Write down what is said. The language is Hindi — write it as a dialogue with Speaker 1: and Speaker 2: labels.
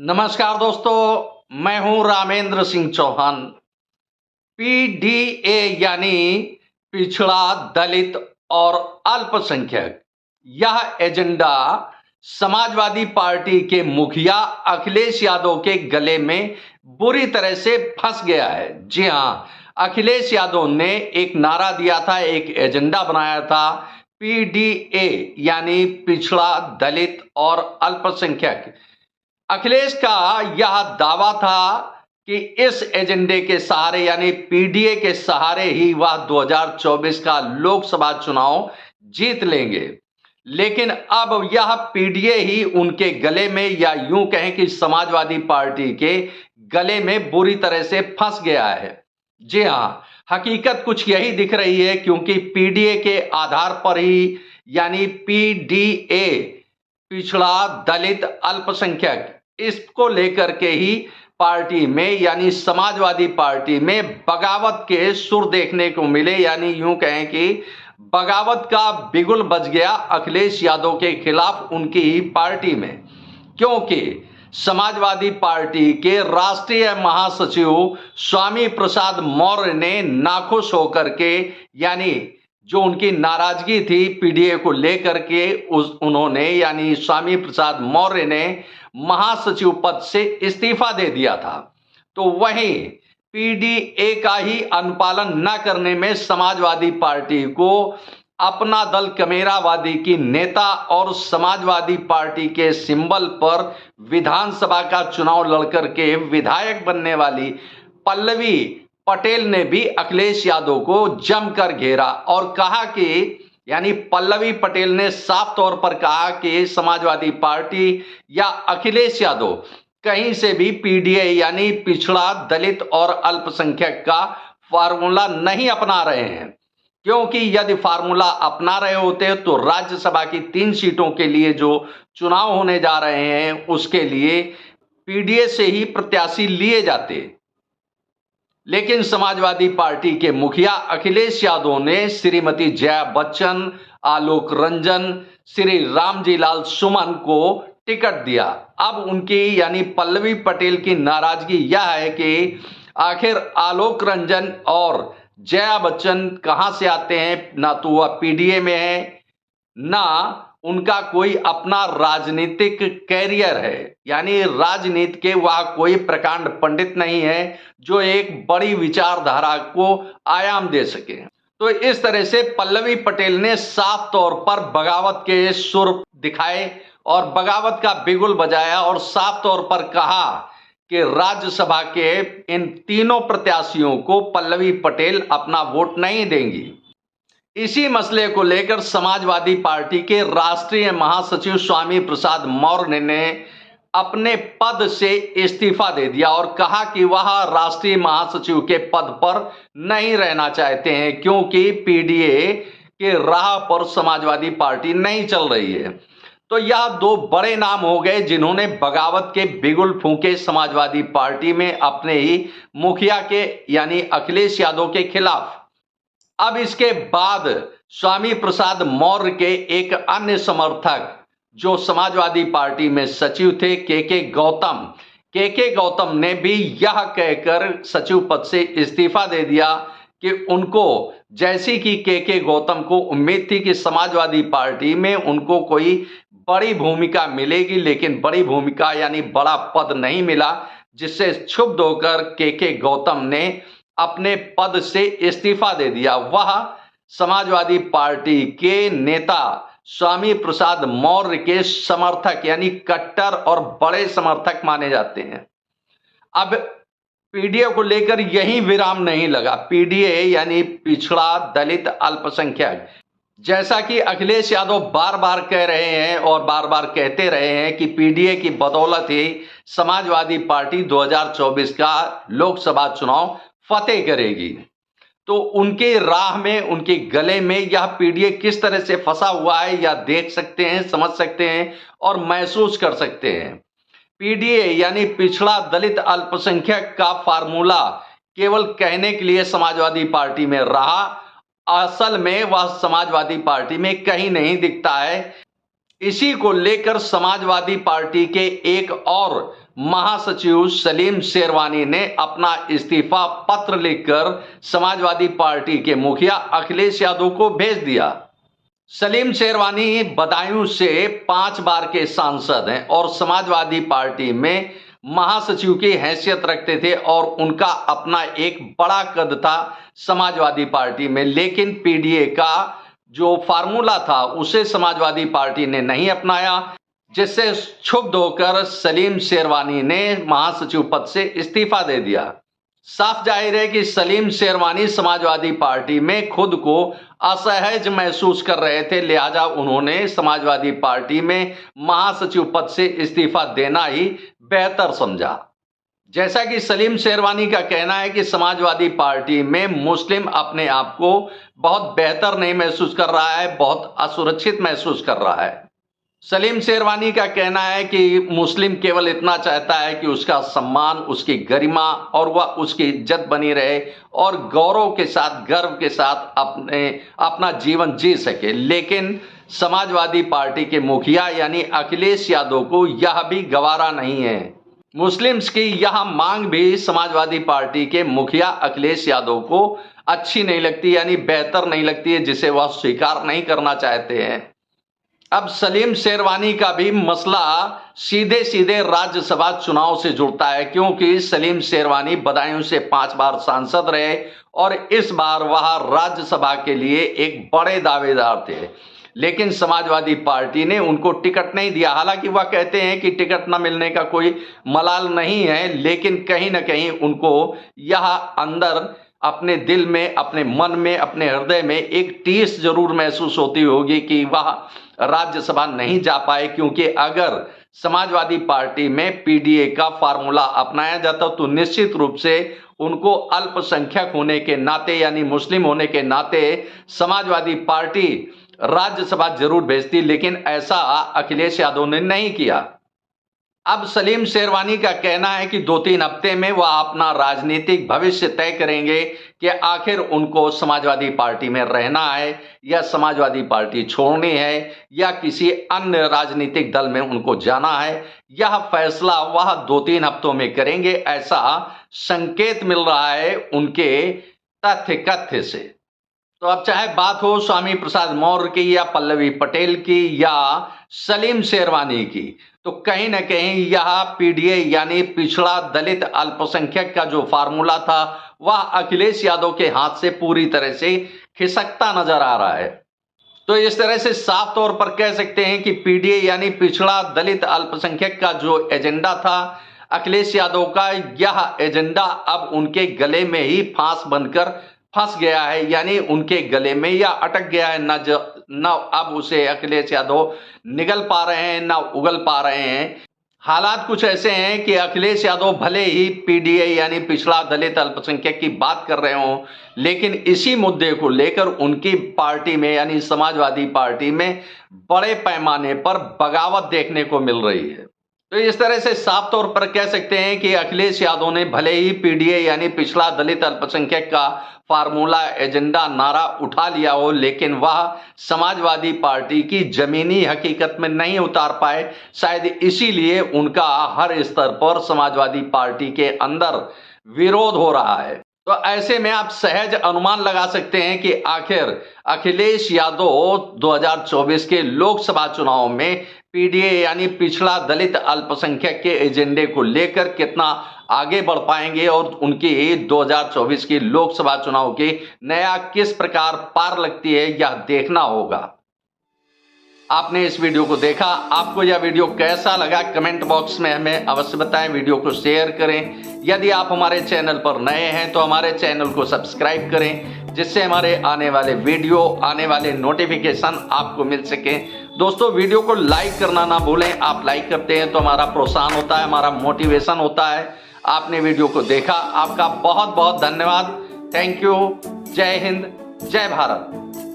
Speaker 1: नमस्कार दोस्तों, मैं हूं रामेंद्र सिंह चौहान। पीडीए यानी पिछड़ा, दलित और अल्पसंख्यक, यह एजेंडा समाजवादी पार्टी के मुखिया अखिलेश यादव के गले में बुरी तरह से फंस गया है। जी हां, अखिलेश यादव ने एक नारा दिया था, एक एजेंडा बनाया था, पीडीए यानी पिछड़ा, दलित और अल्पसंख्यक। अखिलेश का यह दावा था कि इस एजेंडे के सहारे यानी पीडीए के सहारे ही वह 2024 का लोकसभा चुनाव जीत लेंगे। लेकिन अब यह पीडीए ही उनके गले में, या यूं कहें कि समाजवादी पार्टी के गले में बुरी तरह से फंस गया है। जी हां, हकीकत कुछ यही दिख रही है, क्योंकि पीडीए के आधार पर ही यानी पीडीए पिछड़ा, दलित, अल्पसंख्यक, इसको लेकर के ही पार्टी में यानी समाजवादी पार्टी में बगावत के सुर देखने को मिले। यानी यूं कहें कि बगावत का बिगुल बज गया अखिलेश यादव के खिलाफ उनकी ही पार्टी में, क्योंकि समाजवादी पार्टी के राष्ट्रीय महासचिव स्वामी प्रसाद मौर्य ने नाखुश होकर के, यानी जो उनकी नाराजगी थी पीडीए को लेकर के, उन्होंने यानी स्वामी प्रसाद मौर्य ने महासचिव पद से इस्तीफा दे दिया था। तो वहीं पीडीए का ही अनुपालन न करने में समाजवादी पार्टी को अपना दल कमेरावादी की नेता और समाजवादी पार्टी के सिंबल पर विधानसभा का चुनाव लड़कर के विधायक बनने वाली पल्लवी पटेल ने भी अखिलेश यादव को जमकर घेरा और कहा कि, यानी पल्लवी पटेल ने साफ तौर पर कहा कि समाजवादी पार्टी या अखिलेश यादव कहीं से भी पीडीए यानी पिछड़ा, दलित और अल्पसंख्यक का फार्मूला नहीं अपना रहे हैं, क्योंकि यदि फार्मूला अपना रहे होते तो राज्यसभा की 3 सीटों के लिए जो चुनाव होने जा रहे हैं उसके लिए पीडीए से ही प्रत्याशी लिए जाते। लेकिन समाजवादी पार्टी के मुखिया अखिलेश यादव ने श्रीमती जया बच्चन, आलोक रंजन, श्री रामजी लाल सुमन को टिकट दिया। अब उनकी यानी पल्लवी पटेल की नाराजगी यह है कि आखिर आलोक रंजन और जया बच्चन कहां से आते हैं, ना तो वह पीडीए में है, ना उनका कोई अपना राजनीतिक कैरियर है, यानी राजनीति के वह कोई प्रकांड पंडित नहीं है जो एक बड़ी विचारधारा को आयाम दे सके। तो इस तरह से पल्लवी पटेल ने साफ तौर पर बगावत के सुर दिखाए और बगावत का बिगुल बजाया और साफ तौर पर कहा कि राज्यसभा के इन तीनों प्रत्याशियों को पल्लवी पटेल अपना वोट नहीं देंगी। इसी मसले को लेकर समाजवादी पार्टी के राष्ट्रीय महासचिव स्वामी प्रसाद मौर्य ने अपने पद से इस्तीफा दे दिया और कहा कि वह राष्ट्रीय महासचिव के पद पर नहीं रहना चाहते हैं, क्योंकि पीडीए के राह पर समाजवादी पार्टी नहीं चल रही है। तो यह 2 बड़े नाम हो गए जिन्होंने बगावत के बिगुल फूंके समाजवादी पार्टी में अपने ही मुखिया के यानी अखिलेश यादव के खिलाफ। अब इसके बाद स्वामी प्रसाद मौर्य के एक अन्य समर्थक जो समाजवादी पार्टी में सचिव थे, के गौतम ने भी यह कहकर सचिव पद से इस्तीफा दे दिया कि उनको, जैसी कि के गौतम को उम्मीद थी कि समाजवादी पार्टी में उनको कोई बड़ी भूमिका मिलेगी, लेकिन बड़ी भूमिका यानी बड़ा पद नहीं मिला, जिससे क्षुब्ध होकर के गौतम ने अपने पद से इस्तीफा दे दिया। वह समाजवादी पार्टी के नेता स्वामी प्रसाद मौर्य के समर्थक यानी कट्टर और बड़े समर्थक माने जाते हैं। अब पीडीए को लेकर यही विराम नहीं लगा। पीडीए यानी पिछड़ा, दलित, अल्पसंख्यक, जैसा कि अखिलेश यादव बार बार कह रहे हैं और बार बार कहते रहे हैं कि पीडीए की बदौलत ही समाजवादी पार्टी 2024 का लोकसभा चुनाव फतेह करेगी। तो उनके राह में, उनके गले में यह पीडीए किस तरह से फंसा हुआ है, यह देख सकते हैं, समझ सकते हैं और महसूस कर सकते हैं। पीडीए यानी पिछड़ा, दलित, अल्पसंख्यक का फार्मूला केवल कहने के लिए समाजवादी पार्टी में रहा, असल में वह समाजवादी पार्टी में कहीं नहीं दिखता है। इसी को लेकर समाजवादी पार्टी के एक और महासचिव सलीम शेरवानी ने अपना इस्तीफा पत्र लिखकर समाजवादी पार्टी के मुखिया अखिलेश यादव को भेज दिया। सलीम शेरवानी बदायूं से 5 बार के सांसद हैं और समाजवादी पार्टी में महासचिव की हैसियत रखते थे और उनका अपना एक बड़ा कद था समाजवादी पार्टी में, लेकिन पीडीए का जो फार्मूला था उसे समाजवादी पार्टी ने नहीं अपनाया, जिससे क्षुब्ध होकर सलीम शेरवानी ने महासचिव पद से इस्तीफा दे दिया। साफ जाहिर है कि सलीम शेरवानी समाजवादी पार्टी में खुद को असहज महसूस कर रहे थे, लिहाजा उन्होंने समाजवादी पार्टी में महासचिव पद से इस्तीफा देना ही बेहतर समझा। जैसा कि सलीम शेरवानी का कहना है कि समाजवादी पार्टी में मुस्लिम अपने आप को बहुत बेहतर नहीं महसूस कर रहा है, बहुत असुरक्षित महसूस कर रहा है। सलीम शेरवानी का कहना है कि मुस्लिम केवल इतना चाहता है कि उसका सम्मान, उसकी गरिमा और वह उसकी इज्जत बनी रहे और गौरव के साथ, गर्व के साथ अपना जीवन जी सके, लेकिन समाजवादी पार्टी के मुखिया यानी अखिलेश यादव को यह भी गवारा नहीं है। मुस्लिम्स की यह मांग भी समाजवादी पार्टी के मुखिया अखिलेश यादव को अच्छी नहीं लगती, यानी बेहतर नहीं लगती है, जिसे वह स्वीकार नहीं करना चाहते हैं। अब सलीम शेरवानी का भी मसला सीधे सीधे राज्यसभा चुनाव से जुड़ता है, क्योंकि सलीम शेरवानी बदायूं से 5 बार सांसद रहे और इस बार वह राज्यसभा के लिए एक बड़े दावेदार थे, लेकिन समाजवादी पार्टी ने उनको टिकट नहीं दिया। हालांकि वह कहते हैं कि टिकट न मिलने का कोई मलाल नहीं है, लेकिन कहीं ना कहीं उनको यह अंदर अपने दिल में, अपने मन में, अपने हृदय में एक टीस जरूर महसूस होती होगी कि वह राज्यसभा नहीं जा पाए, क्योंकि अगर समाजवादी पार्टी में पीडीए का फार्मूला अपनाया जाता तो निश्चित रूप से उनको अल्पसंख्यक होने के नाते, यानी मुस्लिम होने के नाते समाजवादी पार्टी राज्यसभा जरूर भेजती, लेकिन ऐसा अखिलेश यादव ने नहीं किया। अब सलीम शेरवानी का कहना है कि 2-3 हफ्ते में वह अपना राजनीतिक भविष्य तय करेंगे कि आखिर उनको समाजवादी पार्टी में रहना है या समाजवादी पार्टी छोड़नी है या किसी अन्य राजनीतिक दल में उनको जाना है। यह फैसला वह 2-3 हफ्तों में करेंगे, ऐसा संकेत मिल रहा है उनके तथ्य कथ्य से। तो अब चाहे बात हो स्वामी प्रसाद मौर्य की या पल्लवी पटेल की या सलीम शेरवानी की, तो कहीं ना कहीं यह पीडीए यानी पिछड़ा दलित अल्पसंख्यक का जो फार्मूला था वह अखिलेश यादव के हाथ से पूरी तरह से खिसकता नजर आ रहा है। तो इस तरह से साफ तौर पर कह सकते हैं कि पीडीए यानी पिछड़ा दलित अल्पसंख्यक का जो एजेंडा था अखिलेश यादव का, यह एजेंडा अब उनके गले में ही फांस बनकर फंस गया है, यानी उनके गले में या अटक गया है। न अब उसे अखिलेश यादव निगल पा रहे हैं, न उगल पा रहे हैं। हालात कुछ ऐसे हैं कि अखिलेश यादव भले ही पीडीए यानी पिछड़ा दलित अल्पसंख्यक की बात कर रहे हों, लेकिन इसी मुद्दे को लेकर उनकी पार्टी में यानी समाजवादी पार्टी में बड़े पैमाने पर बगावत देखने को मिल रही है। तो इस तरह से साफ तौर पर कह सकते हैं कि अखिलेश यादव ने भले ही पीडीए यानी पिछड़ा दलित अल्पसंख्यक का फार्मूला, एजेंडा, नारा उठा लिया हो, लेकिन वह समाजवादी पार्टी की जमीनी हकीकत में नहीं उतार पाए। शायद इसीलिए उनका हर स्तर पर समाजवादी पार्टी के अंदर विरोध हो रहा है। तो ऐसे में आप सहज अनुमान लगा सकते हैं कि आखिर अखिलेश यादव 2024 के लोकसभा चुनाव में पीडीए यानी पिछड़ा दलित अल्पसंख्यक के एजेंडे को लेकर कितना आगे बढ़ पाएंगे और उनकी 2024 की लोकसभा चुनाव की नया किस प्रकार पार लगती है, यह देखना होगा। आपने इस वीडियो को देखा, आपको यह वीडियो कैसा लगा कमेंट बॉक्स में हमें अवश्य बताएं। वीडियो को शेयर करें। यदि आप हमारे चैनल पर नए हैं तो हमारे चैनल को सब्सक्राइब करें, जिससे हमारे आने वाले वीडियो, आने वाले नोटिफिकेशन आपको मिल सके। दोस्तों, वीडियो को लाइक करना ना भूलें। आप लाइक करते हैं तो हमारा प्रोत्साहन होता है, हमारा मोटिवेशन होता है। आपने वीडियो को देखा, आपका बहुत बहुत धन्यवाद। Thank you. जय हिंद, जय भारत।